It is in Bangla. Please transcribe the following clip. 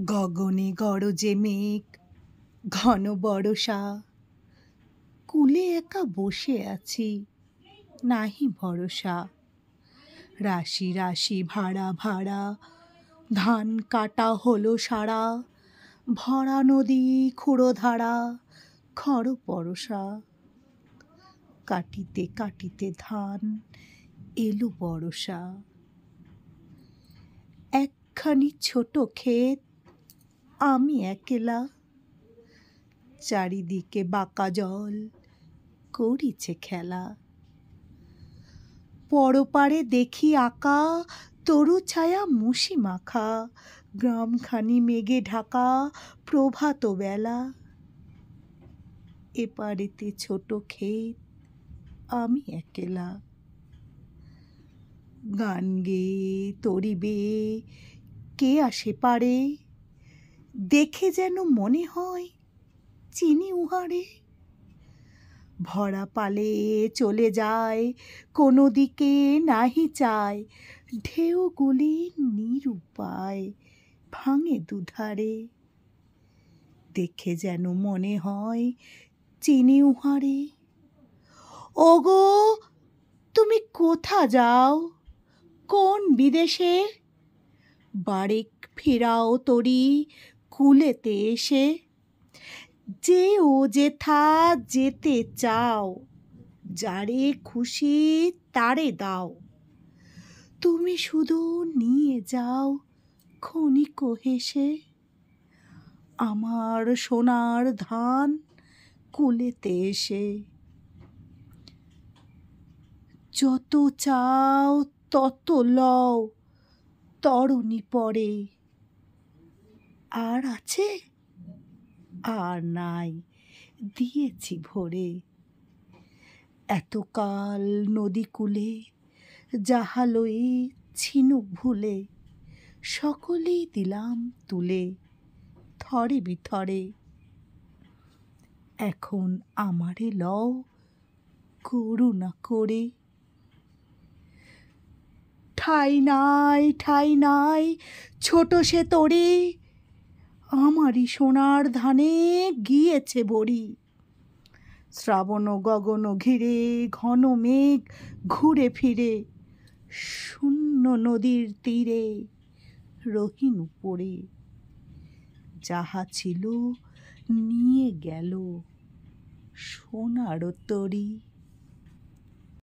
গগনে গরজে মেঘ, ঘন বরষা। কূলে একা বসে আছি, নাহি ভরসা। রাশি রাশি ভাড়া ভাড়া, ধান কাটা হলো সারা। ভরা নদী ক্ষুরধারা, খর পরশা। কাটিতে কাটিতে ধান এলো বরষা। একখানি ছোট ক্ষেত, আমি একেলা। চারিদিকে বাঁকা জল, করিছে খেলা। পরপারে দেখি আঁকা, তরু ছায়া মুষি মাখা। গ্রামখানি মেঘে ঢাকা, প্রভাত বেলা। এপারেতে ছোট ক্ষেত, আমি একেলা। গান গেয়ে তরি বেয়ে কে আসে পারে, দেখে যেন মনে হয় চিনি উহারে। ভরা পালে চলে যায়, কোনো দিকে নাহি চায়। ঢেউগুলি নিরুপায় ভাঙে দুধারে। দেখে যেন মনে হয় চিনি উহারে। ওগো তুমি কোথা যাও, কোন বিদেশে? বারেক ফিরাও তরি কূলেতে এসে। যেও যেথা যেতে চাও, যারে খুশি তারে দাও। তুমি শুধু নিয়ে যাও ক্ষণিক হেসে। আমার সোনার ধান কূলেতে এসে। যত চাও তত লও, তরণী পরে। আর আছে? আর নাই, দিয়েছি ভরে। এতকাল নদী কূলে যাহা লয়ে ছিনুক ভুলে, সকলেই দিলাম তুলে থরে বিথরে। এখন আমারে লও করুণা করে। ঠাই নাই ঠাই নাই, ছোট সে তরি। আমারই সোনার ধানে গিয়েছে বরি। শ্রাবণ গগন ঘিরে ঘন মেঘ ঘুরে ফিরে। শূন্য নদীর তীরে রহিন পড়ে। যাহা ছিল নিয়ে গেল সোনার তরী।